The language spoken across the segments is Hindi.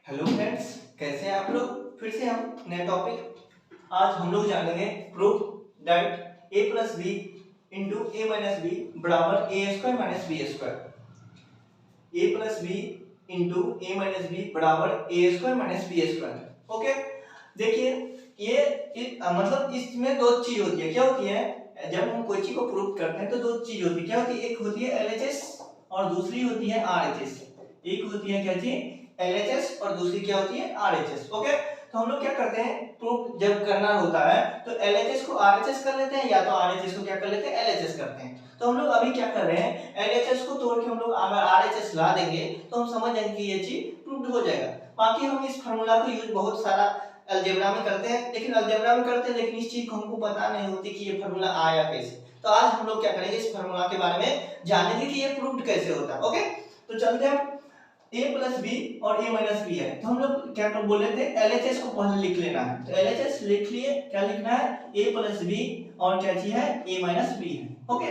हेलो फ्रेंड्स, कैसे हैं आप लोग। फिर से हम नए टॉपिक आज हम लोग जानेंगे proof that a plus b into a minus b बराबर a square minus b square. A plus b into a minus b बराबर a square minus b square. Okay, देखिए मतलब इसमें दो चीज होती है। क्या होती है, जब हम कोई चीज को प्रूव करते हैं तो दो चीज होती है। क्या होती है, एक होती है एलएचएस और दूसरी होती है आरएचएस। एक होती है क्या चीज, एलएचएस, और दूसरी क्या होती है आरएचएस। ओके, तो हम लोग क्या करते हैं, प्रूफ जब करना होता है तो एलएचएस को आरएचएस कर लेते हैं या तो आरएचएस को क्या कर लेते हैं, एलएचएस करते हैं। तो हम लोग अभी क्या कर रहे हैं, एलएचएस को तोड़ के हम लोग अगर आरएचएस ला देंगे तो हम समझ जाएंगे कि ये चीज प्रूव्ड हो जाएगा। बाकी हम इस फार्मूला को यूज बहुत सारा अलजेब्रा में करते हैं, लेकिन अलजेब्रा में करते हैं लेकिन इस चीज को हमको पता नहीं होती कि ये फार्मूला आया कैसे। तो आज हम लोग क्या करेंगे, इस फार्मूला के बारे में जानेंगे कि ये प्रूव्ड कैसे होता है। ओके, तो चलते हैं। a प्लस बी और a माइनस बी है, तो हम लोग क्या कर बोले थे, एलएचएस को पहले लिख लेना है। तो एलएचएस लिख लिए, क्या लिखना है, a प्लस बी और क्या चीज है, a माइनस बी है। ओके,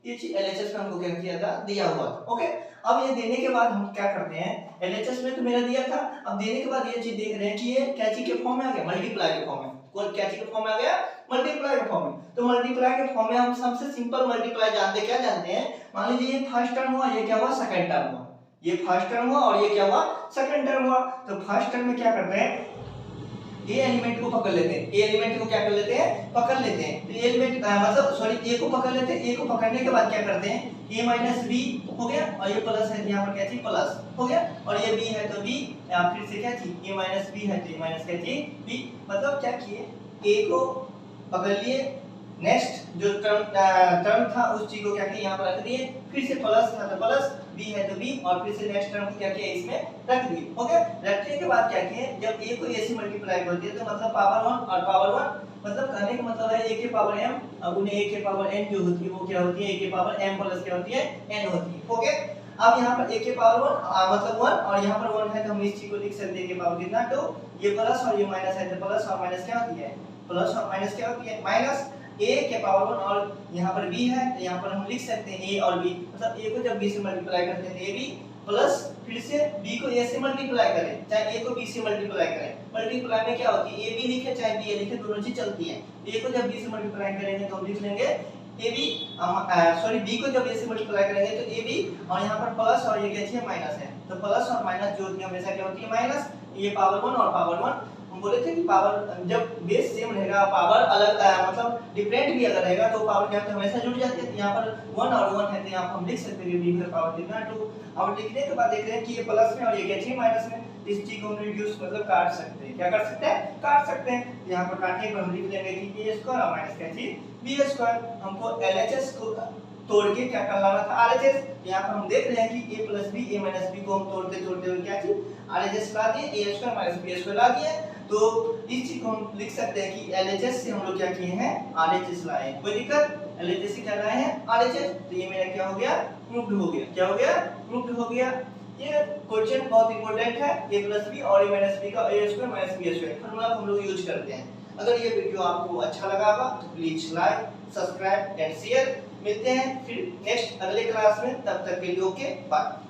ये चीज एलएचएस में हमको क्या किया था, दिया हुआ था। ओके, अब ये देने के बाद हम क्या करते हैं, एलएचएस में तो मेरा दिया था, अब देने के बाद ये चीज देख रहे हैं कि ये क्या चीज के फॉर्म में आ गया, मल्टीप्लाई के फॉर्म में। कौन क्या चीज के फॉर्म में आ गया, मल्टीप्लाई के फॉर्म में। तो मल्टीप्लाई के फॉर्म में हम सबसे सिंपल मल्टीप्लाई जानते क्या जानते हैं, मान लीजिए ये फर्स्ट टर्म हुआ, ये क्या हुआ, सेकंड टर्म हुआ। ये फर्स्ट टर्म हुआ और ये क्या हुआ, सेकंड टर्म हुआ। तो फर्स्ट टर्म में क्या करते हैं, ए एलिमेंट को पकड़ लेते हैं, ए एलिमेंट को क्या कर लेते हैं, पकड़ लेते हैं। तो ए एलिमेंट मतलब सॉरी ए को पकड़ लेते हैं। ए को पकड़ने के बाद क्या करते हैं, a माइनस बी हो गया, और ये प्लस है तो यहाँ पर क्या चीज प्लस हो गया, और ये b है तो b, या फिर से क्या चीज a माइनस बी है तो a माइनस क्या चीज b। मतलब क्या किए, a को पकड़ लिए, नेक्स्ट जो टर्म था उस चीज को क्या किया, यहाँ पर रख दिए, फिर से प्लस था तो प्लस, b है तो b, और फिर से नेक्स्ट टर्म को क्या किया, इसमें रख दिए। ओके, रखने के बाद क्या किए, जब a को a से मल्टीप्लाई कर दिए तो मतलब पावर 1 और पावर 1, मतलब कहने का मतलब है a के पावर m, अब उन्हें a के पावर n जो होती है वो क्या होती है, a के पावर m प्लस क्या होती है, n होती है। ओके, अब यहाँ पर a के पावर 1 मतलब 1, और यहाँ पर 1 है तो हम इस चीज को लिख सकते हैं a के पावर कितना, तो ये प्लस और ये माइनस है तो प्लस और माइनस क्या होती है, प्लस और माइनस क्या होती है, माइनस a के पावर 1, और यहाँ पर b है तो यहाँ पर हम लिख सकते हैं a और b, मतलब a को जब b से मल्टीप्लाई करते हैं ab प्लस फिर से b को a से मल्टीप्लाई करें, चाहे a को b से मल्टीप्लाई करें, मल्टीप्लाई में क्या होती है, ab लिखे चाहे b लिखे, दोनों चीज चलती है। a को जब b से मल्टीप्लाई करेंगे तो हम लिख लेंगे ab, सॉरी b को जब a से मल्टीप्लाई करेंगे तो ab, और यहाँ पर प्लस और ये क्या है, माइनस है, तो प्लस और माइनस जो होती है हमेशा क्या होती है, माइनस। ये पावर 1 और पावर 1, हम बोले थे कि पावर जब बेस सेम रहेगा, पावर अलग मतलब डिफरेंट भी अगर रहेगा तो पावर क्या होता है, हमेशा जुड़ जाती है। तो यहाँ पर 1 और 1 है तो यहाँ पर हम लिख सकते हैं b का पावर कितना 2। अब लिखने के बाद देख रहे हैं कि ये प्लस में और ये क्या है, माइनस में, इस चीज को हम रिड्यूस मतलब काट सकते हैं। क्या कर सकते हैं, काट सकते हैं। यहाँ पर काटने पर हम लिख लेंगे कि a स्क्वायर और माइनस क्या चीज, b स्क्वायर। हमको एलएचएस को तोड़ के क्या कर लाना था, आरएचएस। यहाँ पर हम देख रहे हैं कि a plus b, a minus b को हम तोड़ते तोड़ते हुए क्या चीज, आरएचएस ला दिए, a square minus b square ला दिए। तो इस चीज को हम लिख सकते हैं कि एलएचएस से हम लोग क्या किए हैं, आरएचएस लाए। कोई दिक्कत, एलएचएस से क्या लाए हैं, आरएचएस। तो ये मेरा क्या हो गया, प्रूव्ड हो गया। क्या हो गया, प्रूव्ड हो गया। ये क्वेश्चन बहुत इंपॉर्टेंट है, a प्लस बी और a माइनस बी का a square minus b square formula हम लोग यूज करते हैं। अगर ये वीडियो आपको अच्छा लगा होगा तो please like, subscribe and share. मिलते हैं फिर नेक्स्ट अगले क्लास में, तब तक के लिए ओके बाय।